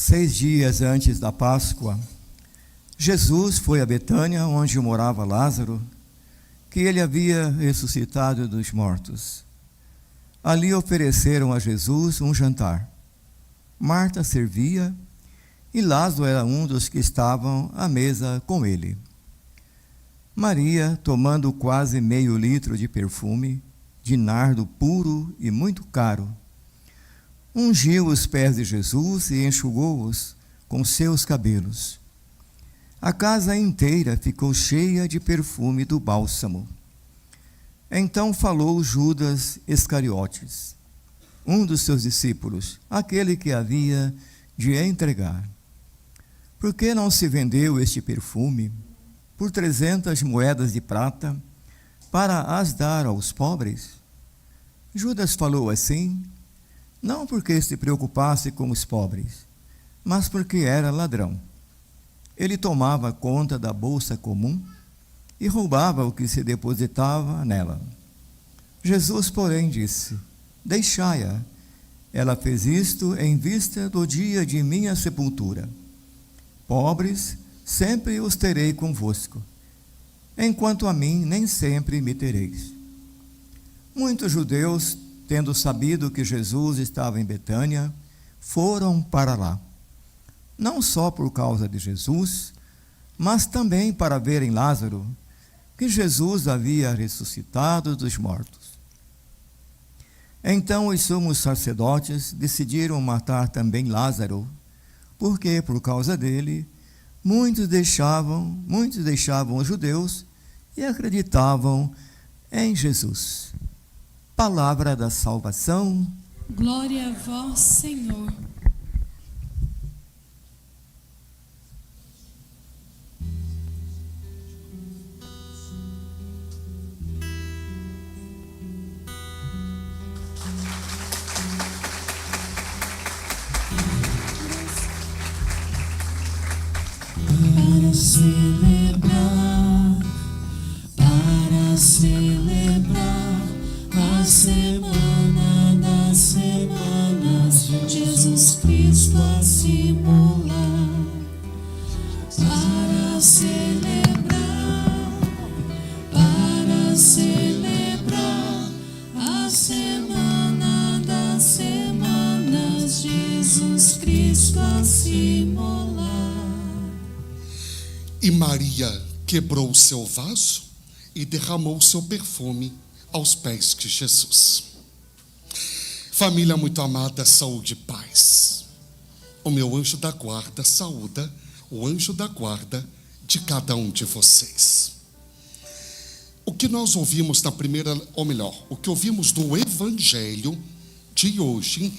6 dias antes da Páscoa, Jesus foi a Betânia, onde morava Lázaro, que ele havia ressuscitado dos mortos. Ali ofereceram a Jesus um jantar. Marta servia e Lázaro era um dos que estavam à mesa com ele. Maria, tomando quase meio litro de perfume, de nardo puro e muito caro, ungiu os pés de Jesus e enxugou-os com seus cabelos. A casa inteira ficou cheia de perfume do bálsamo. Então falou Judas Iscariotes, um dos seus discípulos, aquele que havia de entregar. Por que não se vendeu este perfume por 300 moedas de prata para as dar aos pobres? Judas falou assim, não porque se preocupasse com os pobres, mas porque era ladrão. Ele tomava conta da bolsa comum e roubava o que se depositava nela. Jesus, porém, disse, deixai-a. Ela fez isto em vista do dia de minha sepultura. Pobres, sempre os terei convosco, enquanto a mim nem sempre me tereis. Muitos judeus, tendo sabido que Jesus estava em Betânia, foram para lá, não só por causa de Jesus, mas também para verem Lázaro, que Jesus havia ressuscitado dos mortos. Então os sumos sacerdotes decidiram matar também Lázaro, porque por causa dele muitos deixavam os judeus e acreditavam em Jesus. Palavra da salvação. Glória a vós, Senhor. Para celebrar a semana das semanas, Jesus Cristo a se molar. Para celebrar a semana das semanas, Jesus Cristo a se molar. E Maria quebrou o seu vaso e derramou o seu perfume aos pés de Jesus. Família muito amada, saúde e paz. O meu anjo da guarda saúda o anjo da guarda de cada um de vocês. O que nós ouvimos na primeira, ou melhor, o que ouvimos do Evangelho de hoje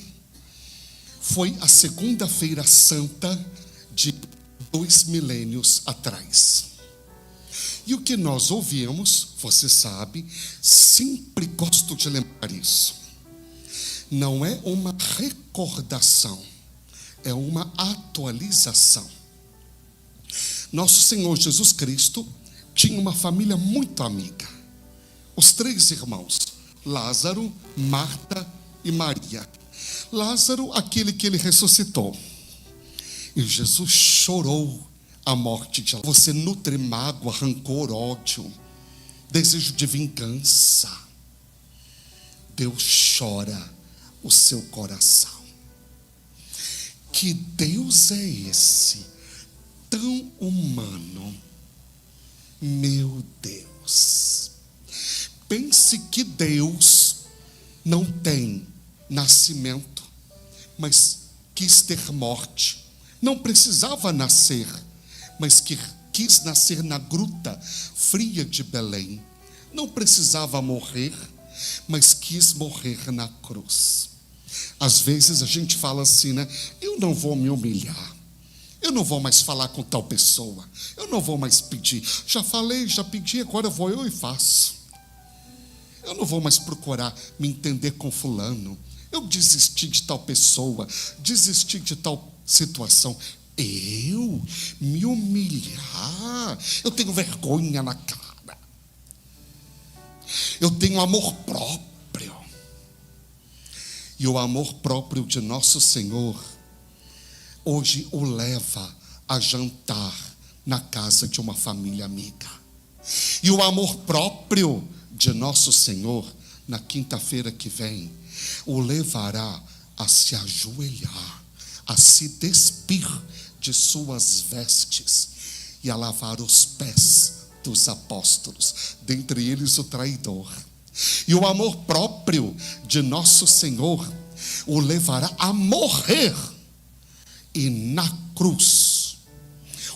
foi a segunda-feira santa de 2 milênios atrás. E o que nós ouvimos, você sabe, sempre gosto de lembrar isso. Não é uma recordação, é uma atualização. Nosso Senhor Jesus Cristo tinha uma família muito amiga. Os 3 irmãos, Lázaro, Marta e Maria. Lázaro, aquele que ele ressuscitou. E Jesus chorou a morte de Lázaro. Você nutre mágoa, rancor, ódio, desejo de vingança. Deus chora o seu coração. Que Deus é esse, tão humano? Meu Deus. Pense que Deus não tem nascimento, mas quis ter morte. Não precisava nascer, mas que quis nascer na gruta fria de Belém. Não precisava morrer, mas quis morrer na cruz. Às vezes a gente fala assim, né? Eu não vou me humilhar. Eu não vou mais falar com tal pessoa. Eu não vou mais pedir. Já falei, já pedi, agora vou eu e faço. Eu não vou mais procurar me entender com fulano. Eu desisti de tal pessoa, desisti de tal situação. Eu me humilhar? Eu tenho vergonha na cara. Eu tenho amor próprio. E o amor próprio de nosso Senhor hoje o leva a jantar na casa de uma família amiga. E o amor próprio de nosso Senhor, na quinta-feira que vem, o levará a se ajoelhar, a se despir de suas vestes e a lavar os pés dos apóstolos, dentre eles o traidor. E o amor próprio de nosso Senhor o levará a morrer, e na cruz,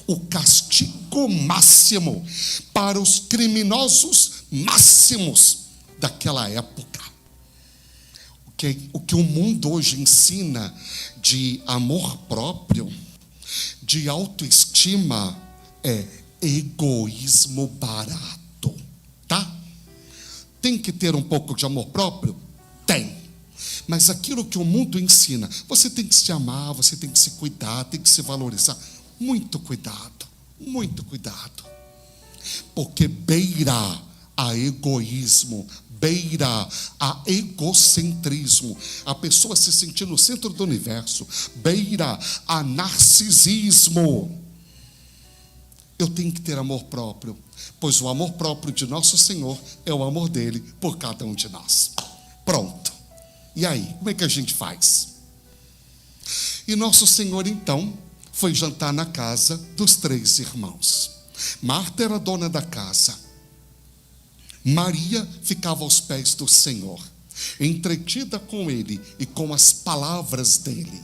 o castigo máximo para os criminosos máximos daquela época. O que o mundo hoje ensina de amor próprio, de autoestima, é egoísmo barato, tá? Tem que ter um pouco de amor próprio? Tem. Mas aquilo que o mundo ensina, você tem que se amar, você tem que se cuidar, tem que se valorizar. Muito cuidado, muito cuidado. Porque beira a egoísmo, beira a egocentrismo, a pessoa se sentir no centro do universo, beira a narcisismo. Eu tenho que ter amor próprio, pois o amor próprio de nosso Senhor é o amor dele por cada um de nós. Pronto. E aí, como é que a gente faz? E nosso Senhor então foi jantar na casa dos 3 irmãos. Marta era dona da casa. Maria ficava aos pés do Senhor, entretida com ele e com as palavras dele.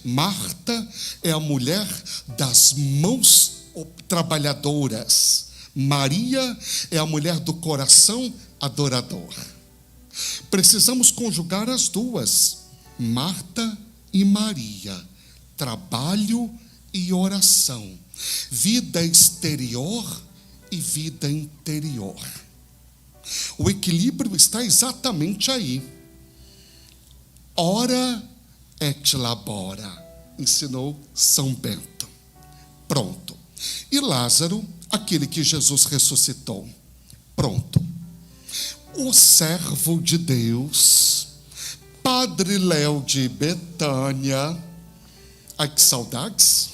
Marta é a mulher das mãos trabalhadoras. Maria é a mulher do coração adorador. Precisamos conjugar as duas, Marta e Maria, trabalho e oração, vida exterior e vida interior. O equilíbrio está exatamente aí. Ora et labora, ensinou São Bento. Pronto. E Lázaro, aquele que Jesus ressuscitou. Pronto. O servo de Deus, Padre Léo de Betânia. Ai, que saudades.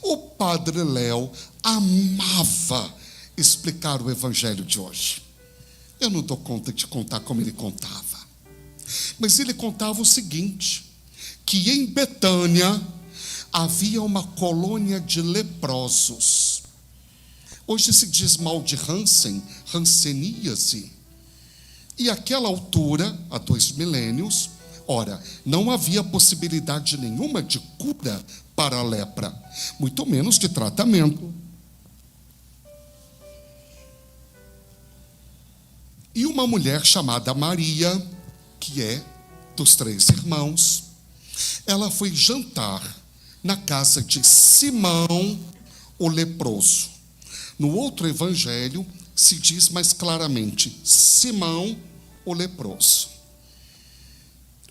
O Padre Léo amava explicar o evangelho de hoje. Eu não dou conta de contar como ele contava. Mas ele contava o seguinte, que em Betânia havia uma colônia de leprosos. Hoje se diz mal de Hansen, hanseníase. E àquela altura, há 2 milênios, ora, não havia possibilidade nenhuma de cura para a lepra, muito menos de tratamento. E uma mulher chamada Maria, que é dos 3 irmãos, ela foi jantar na casa de Simão, o leproso. No outro evangelho, se diz mais claramente, Simão, o leproso.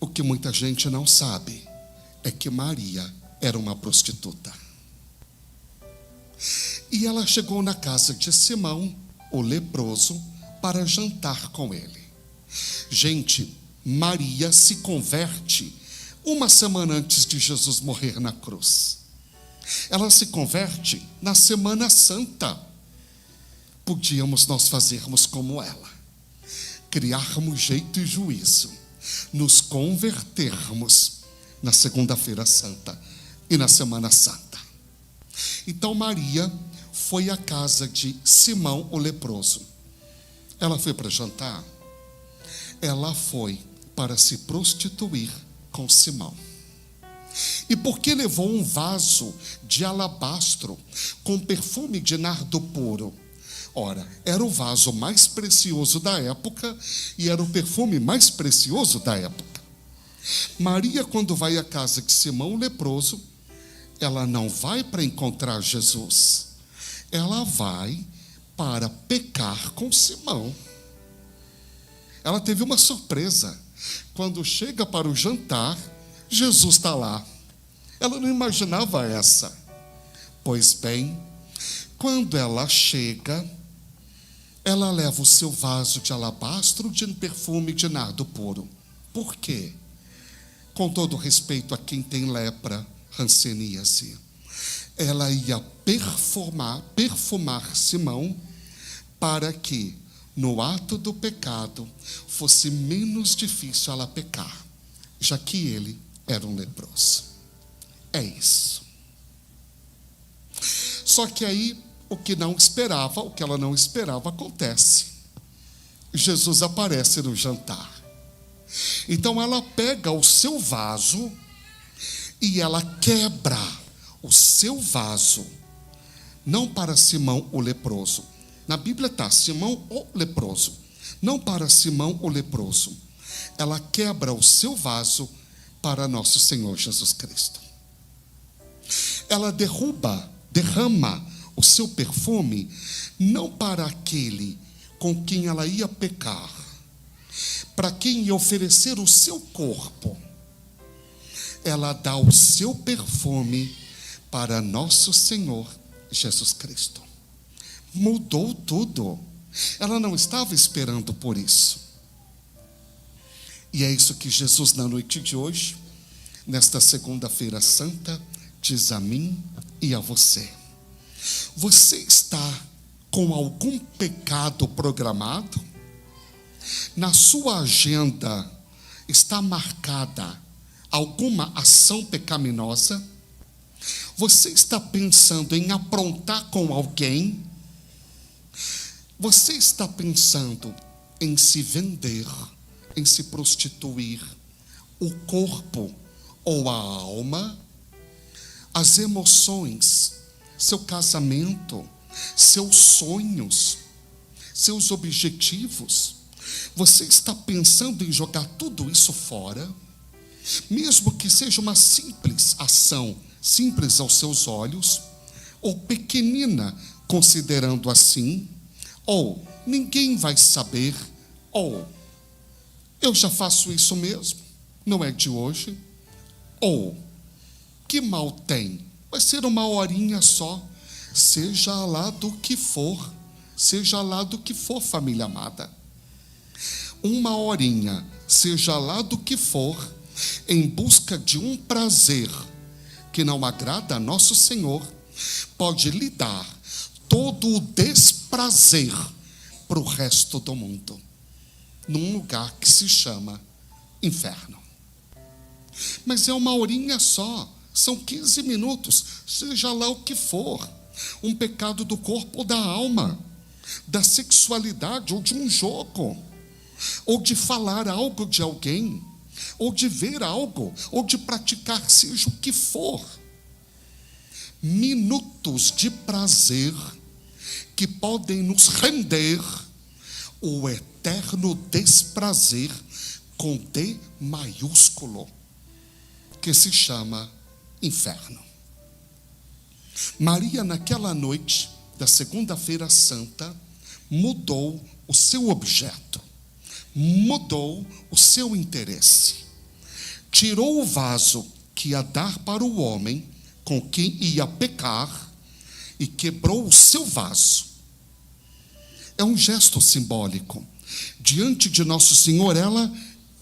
O que muita gente não sabe é que Maria era uma prostituta. E ela chegou na casa de Simão, o leproso, para jantar com ele. Gente, Maria se converte uma semana antes de Jesus morrer na cruz. Ela se converte na Semana Santa. Podíamos nós fazermos como ela, criarmos jeito e juízo, nos convertermos na Segunda-feira Santa e na Semana Santa. Então Maria foi à casa de Simão o leproso. Ela foi para jantar? Ela foi para se prostituir com Simão. E porque levou um vaso de alabastro com perfume de nardo puro? Ora, era o vaso mais precioso da época e era o perfume mais precioso da época. Maria, quando vai à casa de Simão o leproso, ela não vai para encontrar Jesus. Ela vai para pecar com Simão. Ela teve uma surpresa. Quando chega para o jantar, Jesus está lá. Ela não imaginava essa. Pois bem, quando ela chega, ela leva o seu vaso de alabastro de perfume de nardo puro. Por quê? Com todo respeito a quem tem lepra, hanseníase. Ela ia perfumar Simão para que, no ato do pecado, fosse menos difícil ela pecar, já que ele era um leproso. É isso. Só que aí, o que ela não esperava acontece. Jesus aparece no jantar. Então ela pega o seu vaso e ela quebra o seu vaso, não para Simão o leproso. Na Bíblia está Simão o leproso, não para Simão o leproso. Ela quebra o seu vaso para nosso Senhor Jesus Cristo. Ela derrama o seu perfume não para aquele com quem ela ia pecar, para quem ia oferecer o seu corpo. Ela dá o seu perfume para nosso Senhor Jesus Cristo. Mudou tudo. Ela não estava esperando por isso. E é isso que Jesus, na noite de hoje, nesta segunda-feira santa, diz a mim e a você. Você está com algum pecado programado? Na sua agenda está marcada alguma ação pecaminosa? Você está pensando em aprontar com alguém? Você está pensando em se vender, em se prostituir, o corpo ou a alma, as emoções, seu casamento, seus sonhos, seus objetivos? Você está pensando em jogar tudo isso fora? Mesmo que seja uma simples ação, simples aos seus olhos, ou pequenina, considerando assim, ou ninguém vai saber, ou eu já faço isso mesmo, não é de hoje, ou que mal tem, vai ser uma horinha só, seja lá do que for, família amada. Uma horinha, seja lá do que for, em busca de um prazer que não agrada a nosso Senhor, pode lhe dar todo o desprazer para o resto do mundo, num lugar que se chama inferno. Mas é uma horinha só, são 15 minutos, seja lá o que for, um pecado do corpo ou da alma, da sexualidade ou de um jogo, ou de falar algo de alguém, ou de ver algo, ou de praticar seja o que for. Minutos de prazer que podem nos render o eterno desprazer com D maiúsculo, que se chama inferno. Maria, naquela noite da segunda-feira santa, mudou o seu objeto, mudou o seu interesse, tirou o vaso que ia dar para o homem com quem ia pecar e quebrou o seu vaso. É um gesto simbólico. Diante de nosso Senhor, ela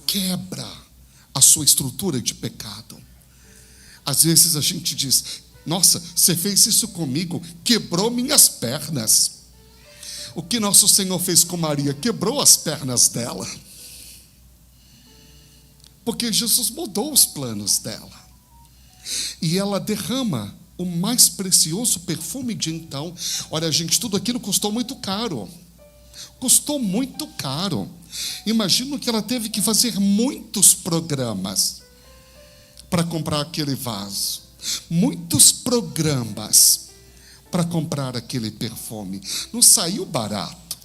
quebra a sua estrutura de pecado. Às vezes a gente diz: nossa, você fez isso comigo, quebrou minhas pernas. O que nosso Senhor fez com Maria? Quebrou as pernas dela. Porque Jesus mudou os planos dela. E ela derrama o mais precioso perfume de então. Olha, gente, tudo aquilo custou muito caro. Custou muito caro. Imagino que ela teve que fazer muitos programas para comprar aquele vaso. Muitos programas para comprar aquele perfume. Não saiu barato.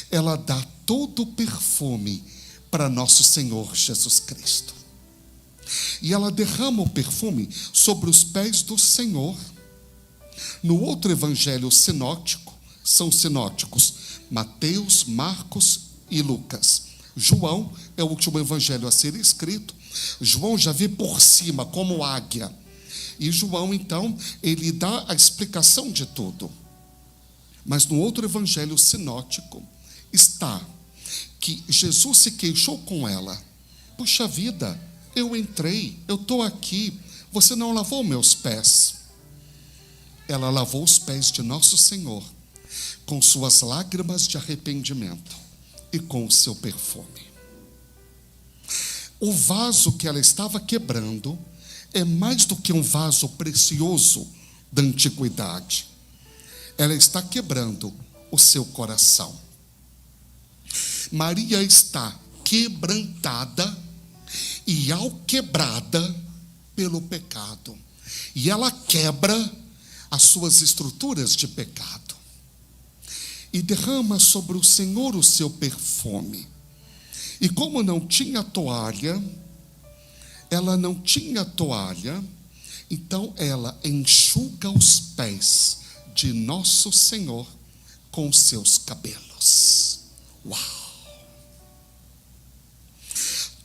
Ela dá todo o perfume para nosso Senhor Jesus Cristo. E ela derrama o perfume sobre os pés do Senhor. No outro evangelho sinótico, são sinóticos Mateus, Marcos e Lucas. João é o último evangelho a ser escrito. João já vê por cima como águia. E João, então, ele dá a explicação de tudo. Mas no outro evangelho sinótico está que Jesus se queixou com ela. Puxa vida, eu entrei, eu estou aqui, você não lavou meus pés. Ela lavou os pés de nosso Senhor com suas lágrimas de arrependimento e com o seu perfume. O vaso que ela estava quebrando é mais do que um vaso precioso da antiguidade. Ela está quebrando o seu coração. Maria está quebrantada e alquebrada pelo pecado. E ela quebra as suas estruturas de pecado e derrama sobre o Senhor o seu perfume. E como não tinha toalha, então ela enxuga os pés de nosso Senhor com seus cabelos. Uau!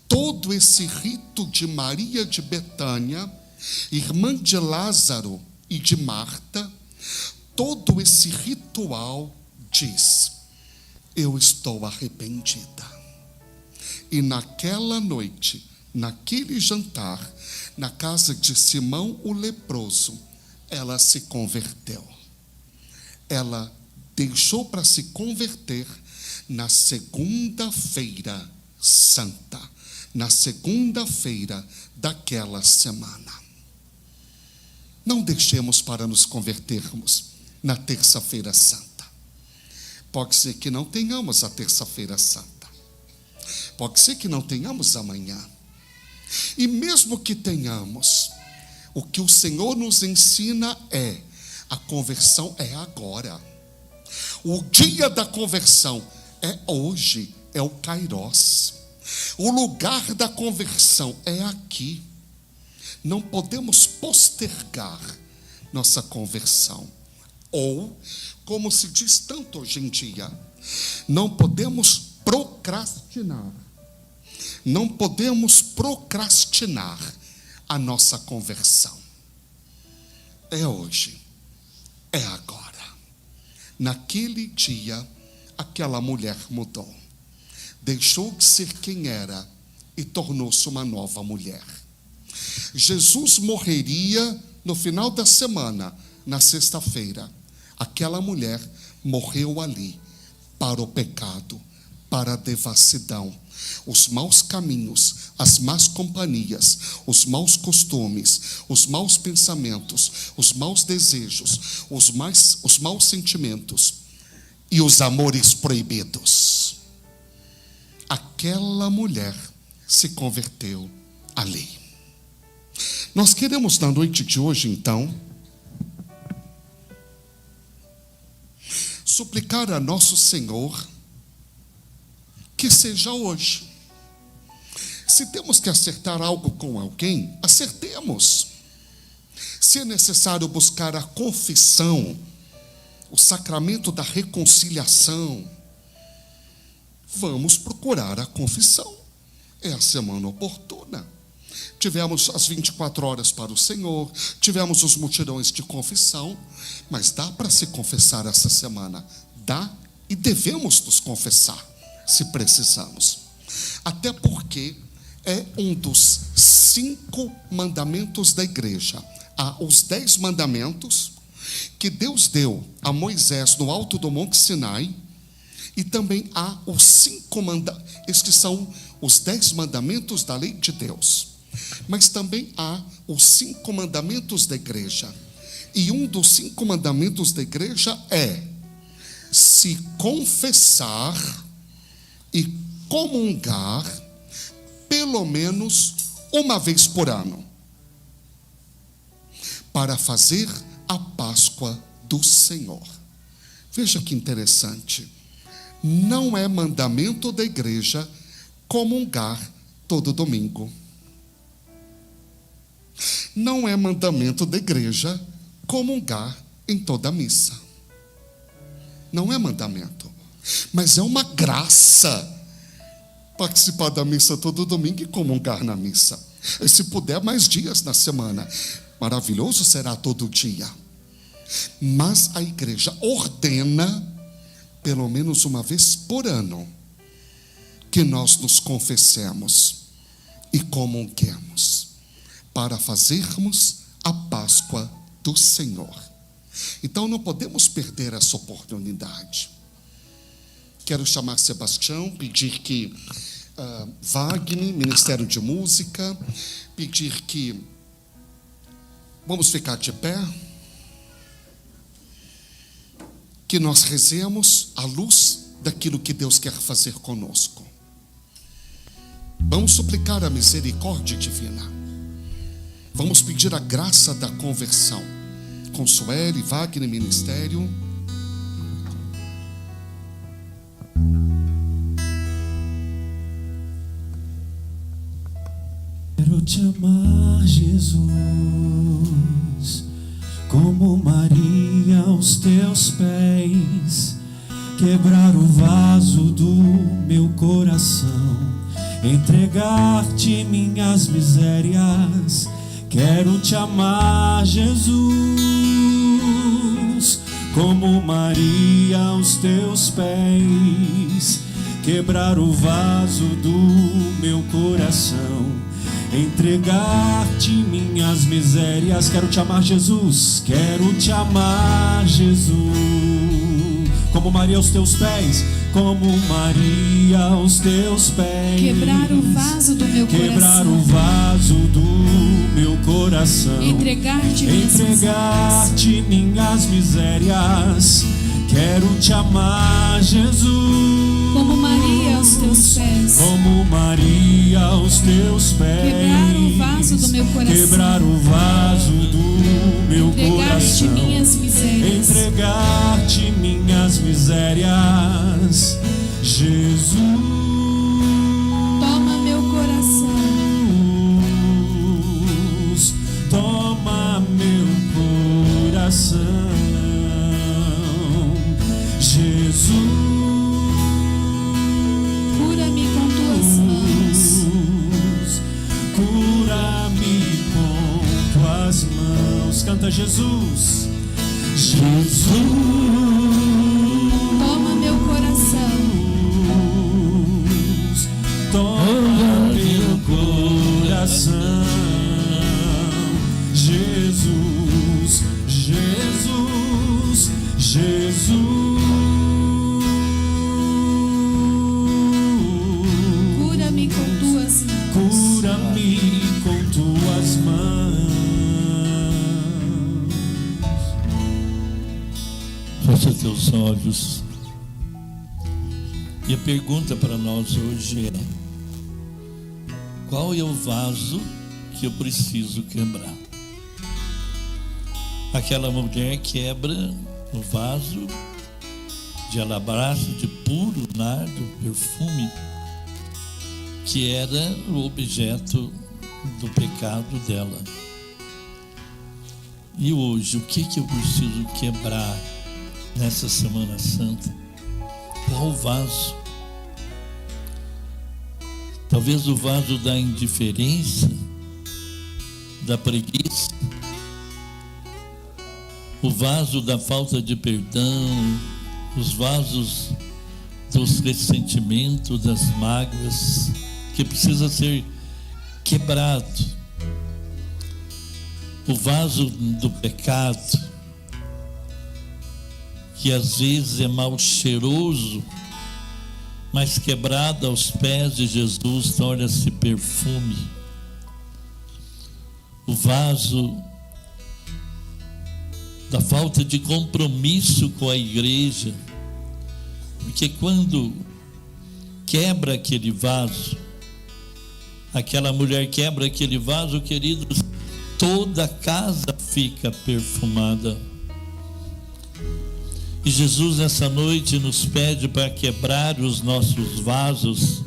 Todo esse rito de Maria de Betânia, irmã de Lázaro e de Marta, todo esse ritual diz: eu estou arrependida. E naquela noite, naquele jantar, na casa de Simão o leproso, ela se converteu. Ela deixou para se converter na segunda-feira santa, na segunda-feira daquela semana. Não deixemos para nos convertermos na terça-feira santa. Pode ser que não tenhamos a terça-feira santa. Pode ser que não tenhamos amanhã. E mesmo que tenhamos, o que o Senhor nos ensina é: a conversão é agora. O dia da conversão é hoje, é o Kairos. O lugar da conversão é aqui. Não podemos postergar nossa conversão. Ou, como se diz tanto hoje em dia, não podemos procrastinar. Não podemos procrastinar a nossa conversão. É hoje, é agora. Naquele dia, aquela mulher mudou. Deixou de ser quem era e tornou-se uma nova mulher. Jesus morreria no final da semana, na sexta-feira. Aquela mulher morreu ali para o pecado, para a devassidão, os maus caminhos, as más companhias, os maus costumes, os maus pensamentos, os maus desejos, os maus sentimentos e os amores proibidos. Aquela mulher se converteu ali. Nós queremos na noite de hoje, então, suplicar a nosso Senhor que seja hoje. Se temos que acertar algo com alguém, acertemos. Se é necessário buscar a confissão, o sacramento da reconciliação, vamos procurar a confissão. É a semana oportuna. Tivemos as 24 horas para o Senhor, tivemos os mutirões de confissão, mas dá para se confessar essa semana. Dá, e devemos nos confessar, se precisamos. Até porque é um dos 5 mandamentos da igreja. Há os 10 mandamentos que Deus deu a Moisés no alto do Monte Sinai, e também há os 5 mandamentos, estes são os 10 mandamentos da lei de Deus. Mas também há os 5 mandamentos da igreja. E um dos 5 mandamentos da igreja é se confessar e comungar pelo menos uma vez por ano, para fazer a Páscoa do Senhor. Veja que interessante. Não é mandamento da igreja comungar todo domingo. Não é mandamento da igreja comungar em toda missa. Não é mandamento, mas é uma graça participar da missa todo domingo e comungar na missa. E se puder, mais dias na semana. Maravilhoso será todo dia. Mas a igreja ordena, pelo menos uma vez por ano, que nós nos confessemos e comunguemos, para fazermos a Páscoa do Senhor. Então não podemos perder essa oportunidade. Quero chamar Sebastião, pedir que Wagner, Ministério de Música, pedir que vamos ficar de pé, que nós rezemos à luz daquilo que Deus quer fazer conosco. Vamos suplicar a misericórdia divina. Vamos pedir a graça da conversão. Consuelo, Wagner, Ministério. Quero te amar, Jesus, como Maria aos teus pés, quebrar o vaso do meu coração, entregar-te minhas misérias. Quero te amar, Jesus, como Maria aos teus pés, quebrar o vaso do meu coração, entregar-te minhas misérias. Quero te amar, Jesus, quero te amar, Jesus, como Maria aos teus pés, como Maria aos teus pés, Quebrar o vaso do meu quebrar coração, o vaso do meu coração, entregar-te minhas misérias. Quero te amar, Jesus, como Maria aos teus pés, como Maria aos teus pés, quebrar o vaso do meu coração, quebrar o vaso do meu entregar-te coração, minhas misérias, entregar-te minhas misérias. Jesus, toma meu coração, toma meu coração. Jesus, cura-me com tuas mãos, cura-me com tuas mãos. Canta, Jesus. Jesus, toma meu coração, toma meu coração. Jesus, Jesus, Jesus. cura-me com tuas mãos, Cura-me com tuas mãos. Fecha teus olhos. E a pergunta para nós hoje é: qual é o vaso que eu preciso quebrar? Aquela mulher quebra o vaso de alabastro, de puro nardo, perfume, que era o objeto do pecado dela. E hoje, o que eu preciso quebrar nessa Semana Santa? Qual vaso? Talvez o vaso da indiferença, da preguiça, o vaso da falta de perdão, os vasos dos ressentimentos, das mágoas, que precisa ser quebrado. O vaso do pecado, que às vezes é mal cheiroso, mas quebrado aos pés de Jesus torna-se perfume. O vaso da falta de compromisso com a igreja, porque quando quebra aquele vaso, aquela mulher quebra aquele vaso, queridos, toda a casa fica perfumada. E Jesus nessa noite nos pede para quebrar os nossos vasos.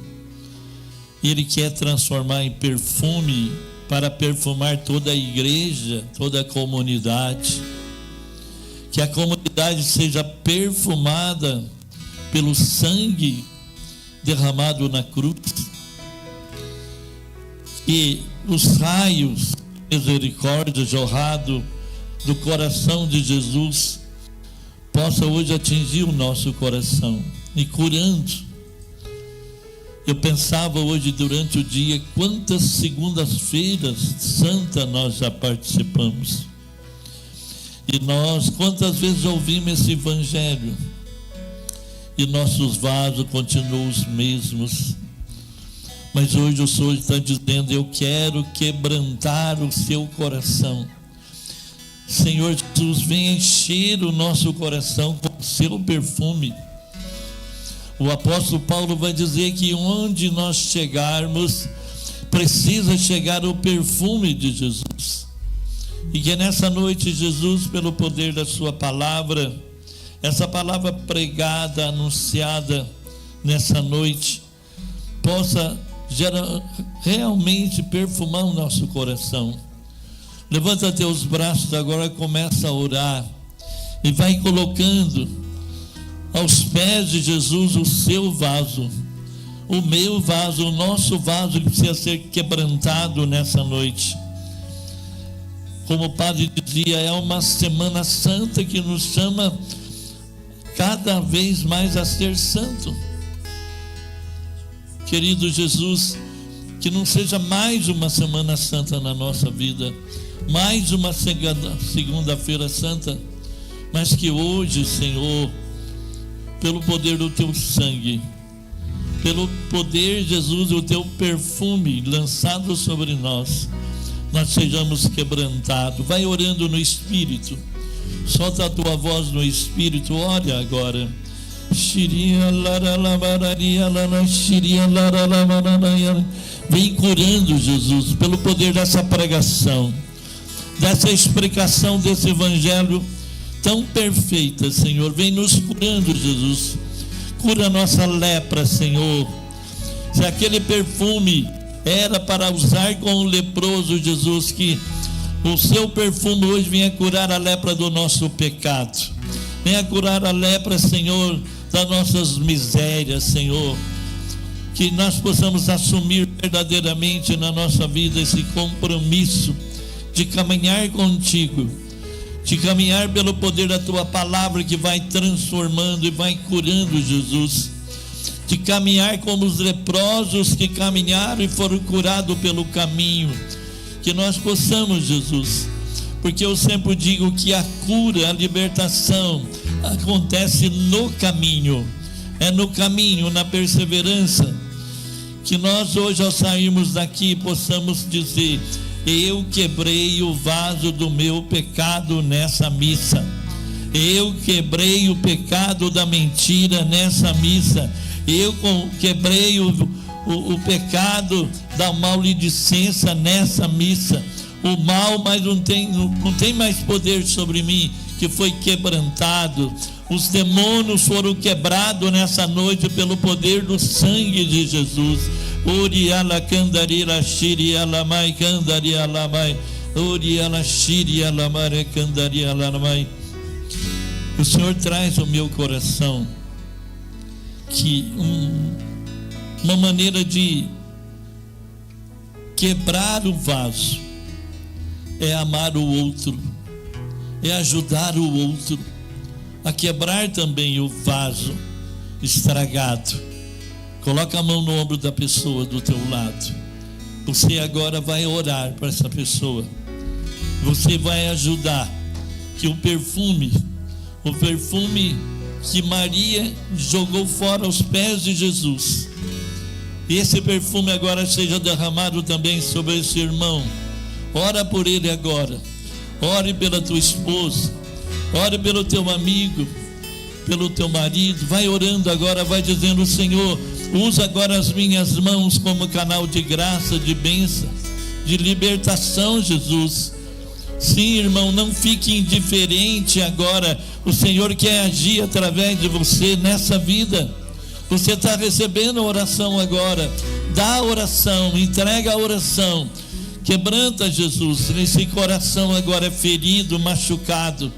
Ele quer transformar em perfume para perfumar toda a igreja, toda a comunidade. Que a comunidade seja perfumada pelo sangue derramado na cruz. E os raios de misericórdia jorrado do coração de Jesus possa hoje atingir o nosso coração e curando. Eu pensava hoje durante o dia quantas segundas-feiras santas nós já participamos. E nós, quantas vezes ouvimos esse evangelho? E nossos vasos continuam os mesmos. Mas hoje o Senhor está dizendo: eu quero quebrantar o seu coração. Senhor Jesus, vem encher o nosso coração com o seu perfume. O apóstolo Paulo vai dizer que onde nós chegarmos, precisa chegar o perfume de Jesus. E que nessa noite, Jesus, pelo poder da sua palavra, essa palavra pregada, anunciada nessa noite, possa realmente perfumar o nosso coração. Levanta teus braços agora, começa a orar e vai colocando aos pés de Jesus o seu vaso, o meu vaso, o nosso vaso, que precisa ser quebrantado nessa noite. Como o padre dizia, é uma Semana Santa que nos chama cada vez mais a ser santo. Querido Jesus, que não seja mais uma Semana Santa na nossa vida, mais uma segunda-feira santa, mas que hoje, Senhor, pelo poder do teu sangue, pelo poder, Jesus, do teu perfume lançado sobre nós, nós sejamos quebrantados. Vai orando no Espírito, solta a tua voz no Espírito, ore agora. Vem curando, Jesus, pelo poder dessa pregação, dessa explicação desse evangelho tão perfeita, Senhor. Vem nos curando, Jesus. Cura a nossa lepra, Senhor. Se aquele perfume era para usar com o leproso, Jesus, que o seu perfume hoje venha curar a lepra do nosso pecado. Venha curar a lepra, Senhor, das nossas misérias, Senhor. Que nós possamos assumir verdadeiramente na nossa vida esse compromisso de caminhar contigo, de caminhar pelo poder da tua palavra, que vai transformando e vai curando, Jesus, de caminhar como os leprosos que caminharam e foram curados pelo caminho. Que nós possamos, Jesus, porque eu sempre digo que a cura, a libertação acontece no caminho, é no caminho, na perseverança. Que nós hoje, ao sairmos daqui, possamos dizer: eu quebrei o vaso do meu pecado nessa missa. Eu quebrei o pecado da mentira nessa missa. Eu quebrei o pecado da maledicência nessa missa. O mal mas não tem mais poder sobre mim, que foi quebrantado. Os demônios foram quebrados nessa noite pelo poder do sangue de Jesus. Oriala candarira shiriala mai candaria mai. Oriala shiriala mare candaria mai. O Senhor traz ao meu coração que uma maneira de quebrar o vaso é amar o outro, é ajudar o outro a quebrar também o vaso estragado. Coloca a mão no ombro da pessoa do teu lado. Você agora vai orar para essa pessoa. Você vai ajudar que o perfume que Maria jogou fora aos pés de Jesus, esse perfume agora seja derramado também sobre esse irmão. Ora por ele agora. Ore pela tua esposa. Ore pelo teu amigo, pelo teu marido. Vai orando agora, vai dizendo: Senhor, usa agora as minhas mãos como canal de graça, de bênção, de libertação, Jesus. Sim, irmão, não fique indiferente agora. O Senhor quer agir através de você nessa vida. Você está recebendo a oração agora. Dá a oração, entrega a oração. Quebranta, Jesus, nesse coração agora ferido, machucado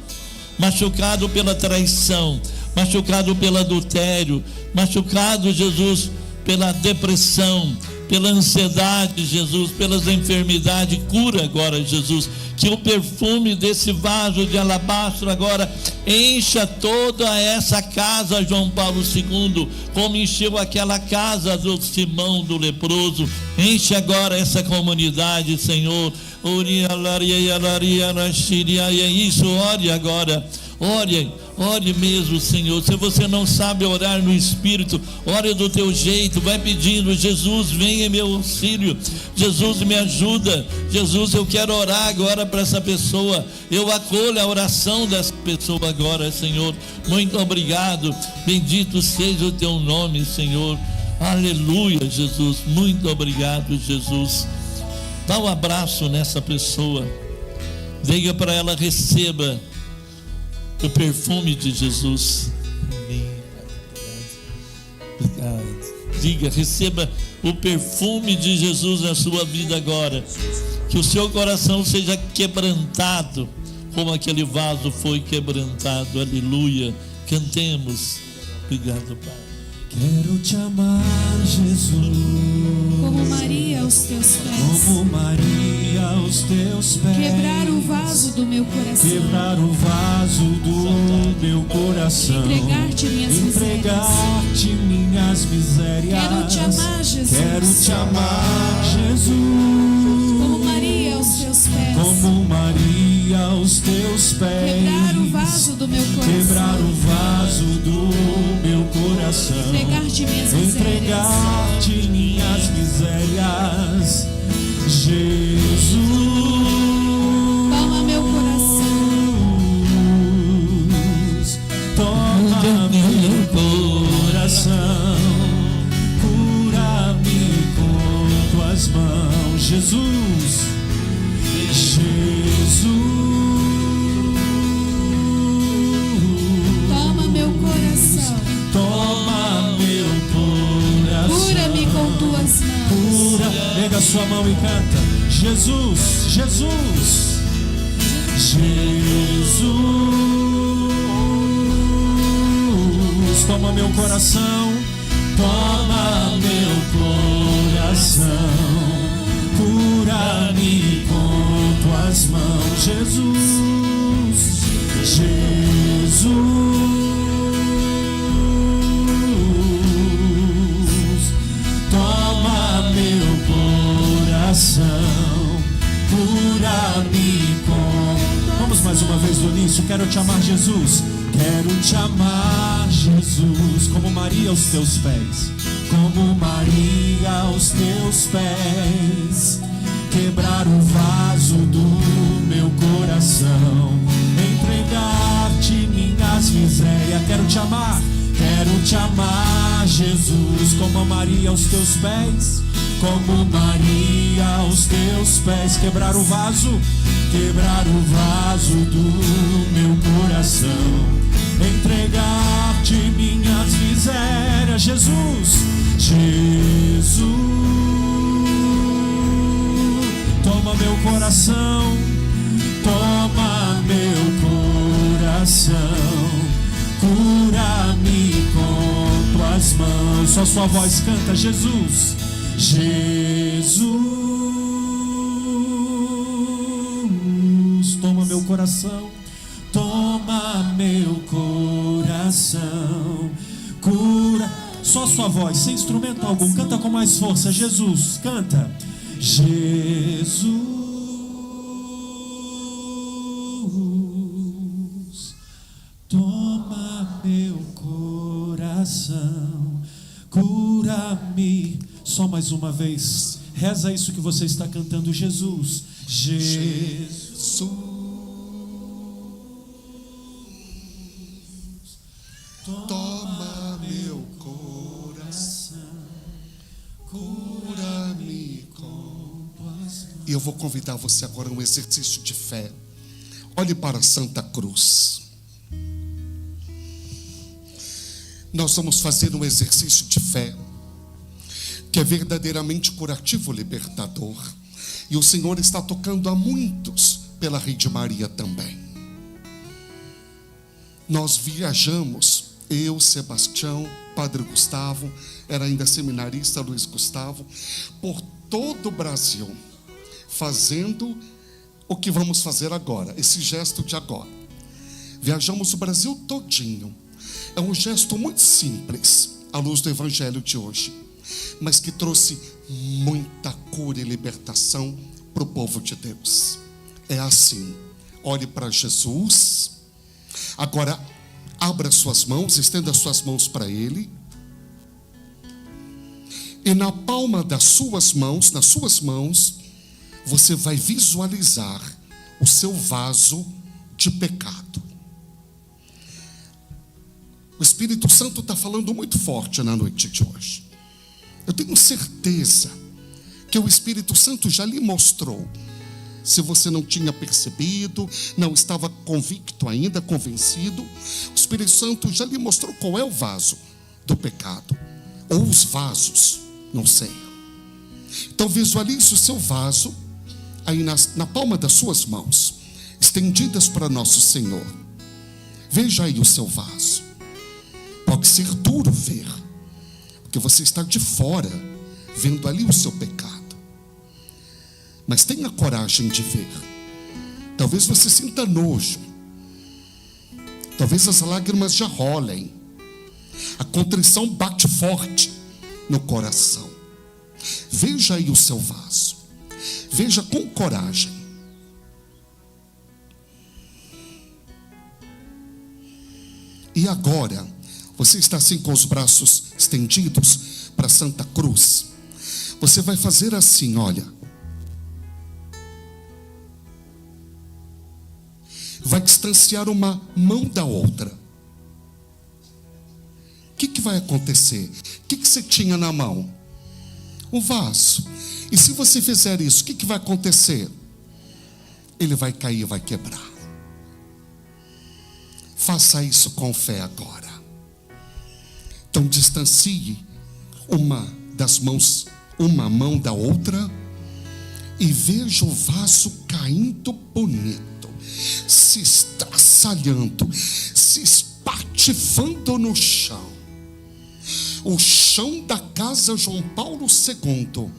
pela traição, machucado pelo adultério, machucado, Jesus, pela depressão, pela ansiedade, Jesus, pelas enfermidades. Cura agora, Jesus. Que o perfume desse vaso de alabastro agora encha toda essa casa, João Paulo II, como encheu aquela casa do Simão, do leproso. Enche agora essa comunidade, Senhor. Isso, ore agora. Ore mesmo, Senhor. Se você não sabe orar no Espírito, ore do teu jeito, vai pedindo: Jesus, venha em meu auxílio, Jesus, me ajuda, Jesus, eu quero orar agora para essa pessoa, eu acolho a oração dessa pessoa agora, Senhor. Muito obrigado, bendito seja o teu nome, Senhor. Aleluia, Jesus, muito obrigado, Jesus. Dá um abraço nessa pessoa, diga para ela: receba o perfume de Jesus. Obrigado. Diga: receba o perfume de Jesus na sua vida agora. Que o seu coração seja quebrantado, como aquele vaso foi quebrantado. Aleluia. Cantemos. Obrigado, Pai. Quero te amar, Jesus, Como Maria aos teus pés. como Maria aos teus pés. Quebrar o vaso do meu coração. Quebrar o vaso do meu coração. Entregar-te minhas misérias. Entregar-te minhas misérias. Quero te amar, Jesus. Quero te amar, Jesus. Como Maria aos teus pés. Como Maria aos teus pés. Quebrar o vaso do meu coração. Quebrar o vaso do meu coração. Entregar-te minhas misérias. Entregar-te minhas misérias, Jesus. Toma meu coração. Toma meu coração, cura-me com tuas mãos, Jesus, Jesus. Toma meu coração. Toma meu coração. Cura-me com tuas mãos. Cura, pega sua mão e canta: Jesus, Jesus, Jesus. Toma meu coração, toma meu coração, cura-me com tuas mãos, Jesus, Jesus. Toma meu coração, cura-me com... Vamos mais uma vez do início. Quero te amar, Jesus. Quero te amar, Jesus. Como Maria aos teus pés. Como Maria aos teus pés. Quebrar o vaso do meu coração. Entregar-te minhas misérias. Quero te amar. Quero te amar, Jesus, como Maria aos teus pés, como Maria aos teus pés. Quebrar o vaso do meu coração. Entregar-te minhas misérias, Jesus, Jesus. Toma meu coração, toma meu coração. Cura-me com tuas mãos. Só sua voz canta: Jesus, Jesus. Toma meu coração, toma meu coração. Cura. Só sua voz, sem instrumento algum. Canta com mais força: Jesus, canta: Jesus. Toma meu coração, cura-me. Só mais uma vez, reza isso que você está cantando: Jesus, Jesus. Toma meu coração, cura-me com tuas mãos. E eu vou convidar você agora a um exercício de fé. Olhe para a Santa Cruz. Nós vamos fazer um exercício de fé que é verdadeiramente curativo, libertador. E o Senhor está tocando a muitos pela Rede Maria também. Nós viajamos Eu, Sebastião, Padre Gustavo, era ainda seminarista, Luiz Gustavo, por todo o Brasil, fazendo o que vamos fazer agora, esse gesto de agora. Viajamos o Brasil todinho. É um gesto muito simples, à luz do Evangelho de hoje, mas que trouxe muita cura e libertação para o povo de Deus. É assim: olhe para Jesus, agora abra suas mãos, estenda suas mãos para Ele, e na palma das suas mãos, nas suas mãos, você vai visualizar o seu vaso de pecado. O Espírito Santo está falando muito forte na noite de hoje. Eu tenho certeza que o Espírito Santo já lhe mostrou. Se você não tinha percebido, não estava convicto ainda, convencido, o Espírito Santo já lhe mostrou qual é o vaso do pecado, ou os vasos, não sei. Então visualize o seu vaso aí na palma das suas mãos, estendidas para nosso Senhor. Veja aí o seu vaso. Pode ser duro ver, porque você está de fora, vendo ali o seu pecado. Mas tenha coragem de ver. Talvez você sinta nojo, talvez as lágrimas já rolem, a contrição bate forte no coração. Veja aí o seu vaso, veja com coragem. E agora, você está assim com os braços estendidos para a Santa Cruz. Você vai fazer assim, olha. Vai distanciar uma mão da outra. O que vai acontecer? O que você tinha na mão? Um vaso. E se você fizer isso, o que vai acontecer? Ele vai cair, vai quebrar. Faça isso com fé agora. Então distancie uma mão da outra e veja o vaso caindo bonito, se estraçalhando, se espatifando no chão. O chão da casa João Paulo II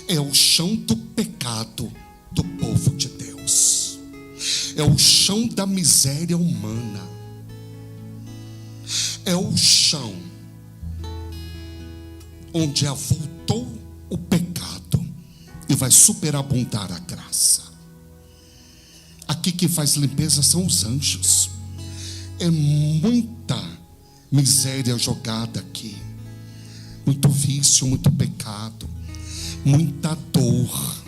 é o chão do pecado do povo de Deus, é o chão da miséria humana, é o chão onde avultou o pecado e vai superabundar a graça. Aqui quem faz limpeza são os anjos. É muita miséria jogada aqui, muito vício, muito pecado, muita dor,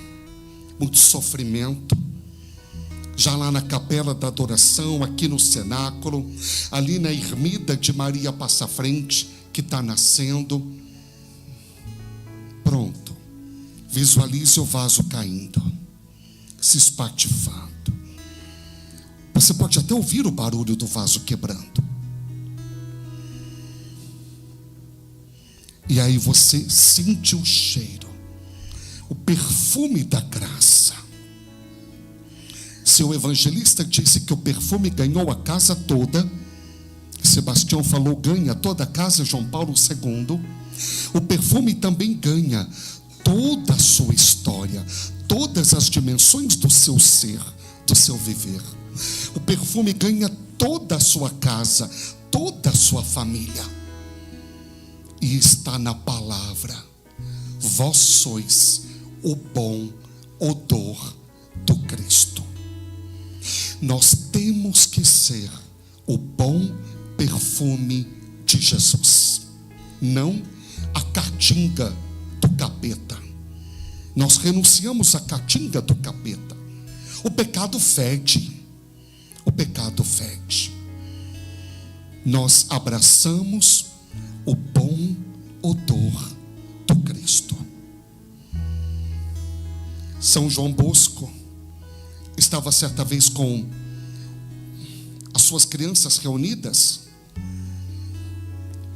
muito sofrimento. Já lá na capela da adoração, aqui no cenáculo, ali na ermida de Maria Passa Frente, que está nascendo. Pronto, visualize o vaso caindo, se espatifando. Você pode até ouvir o barulho do vaso quebrando. E aí você sente o cheiro, o perfume da graça. Seu evangelista disse que o perfume ganhou a casa toda. Sebastião falou, ganha toda a casa João Paulo II. O perfume também ganha toda a sua história, todas as dimensões do seu ser, do seu viver. O perfume ganha toda a sua casa, toda a sua família. E está na palavra: vós sois o bom odor do Cristo. Nós temos que ser o bom perfume de Jesus, não a caatinga do capeta. Nós renunciamos à caatinga do capeta. O pecado fede. O pecado fede. Nós abraçamos o bom odor do Cristo. São João Bosco estava certa vez com as suas crianças reunidas,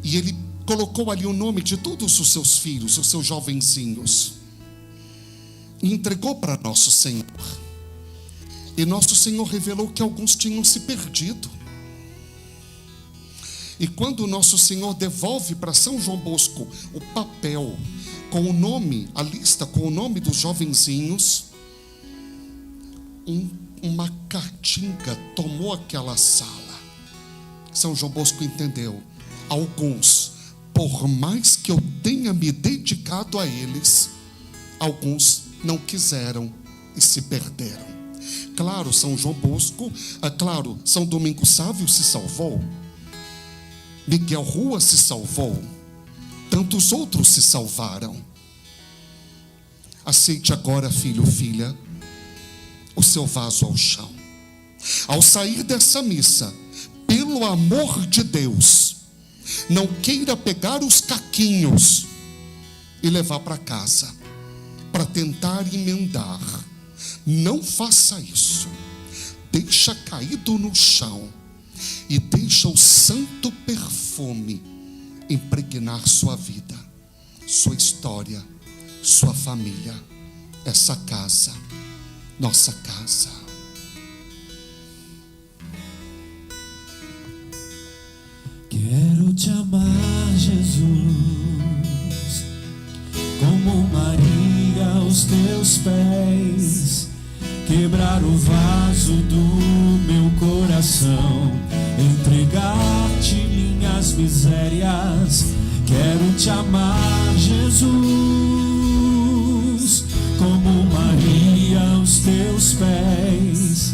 e ele colocou ali o nome de todos os seus filhos, os seus jovenzinhos, e entregou para nosso Senhor. E nosso Senhor revelou que alguns tinham se perdido. E quando Nosso Senhor devolve para São João Bosco o papel com o nome, a lista com o nome dos jovenzinhos, uma caatinga tomou aquela sala. São João Bosco entendeu. Alguns, por mais que eu tenha me dedicado a eles, alguns não quiseram e se perderam. Claro, São João Bosco, claro, São Domingos Sávio se salvou, Miguel Rua se salvou, tantos outros se salvaram. Aceite agora, filho, filha, o seu vaso ao chão. Ao sair dessa missa, pelo amor de Deus, não queira pegar os caquinhos e levar para casa para tentar emendar. Não faça isso. Deixa caído no chão e deixa o santo perfume impregnar sua vida, sua história, sua família, essa casa, nossa casa. Quero te amar, Jesus, como Maria aos teus pés, quebrar o vaso do meu coração, entregar-te minhas misérias. Quero te amar, Jesus, como Maria aos teus pés,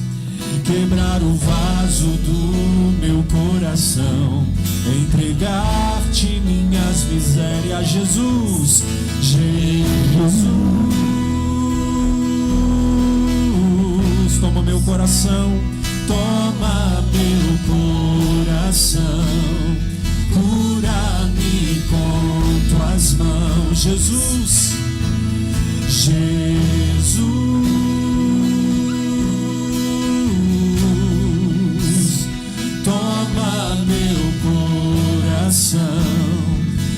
quebrar o vaso do meu coração, entregar-te minhas misérias. Jesus, Jesus, toma meu coração, toma meu coração, cura-me com tuas mãos. Jesus, Jesus, toma meu coração,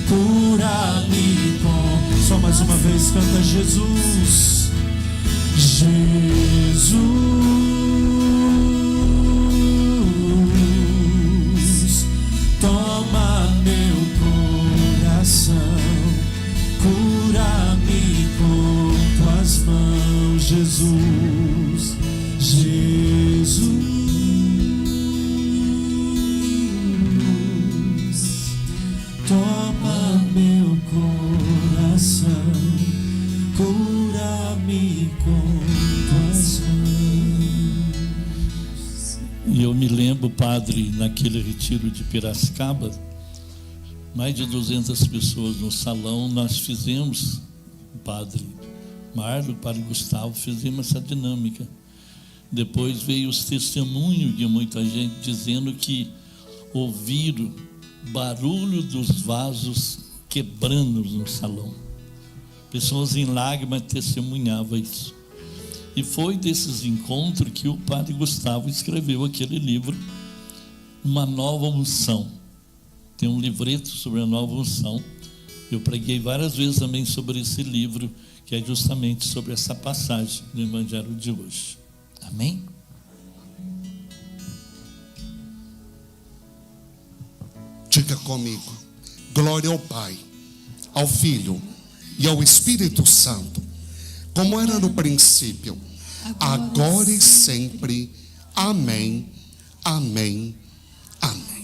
cura-me com... Só mais uma vez, canta Jesus, Jesus, toma meu coração, cura-me com tuas mãos. Jesus, Jesus, toma meu coração, cura-me com tuas mãos. E eu me lembro, padre, naquele retiro de Piracicaba, mais de 200 pessoas no salão, nós fizemos, o padre Marlo, o padre Gustavo, fizemos essa dinâmica. Depois veio os testemunhos de muita gente dizendo que ouviram barulho dos vasos quebrando no salão. Pessoas em lágrimas testemunhavam isso. E foi desses encontros que o padre Gustavo escreveu aquele livro, Uma Nova Unção. Tem um livreto sobre a nova unção. Eu preguei várias vezes também sobre esse livro, que é justamente sobre essa passagem do Evangelho de hoje. Amém? Diga comigo: glória ao Pai, ao Filho e ao Espírito Santo, como era no princípio, agora e sempre. Amém, amém, amém.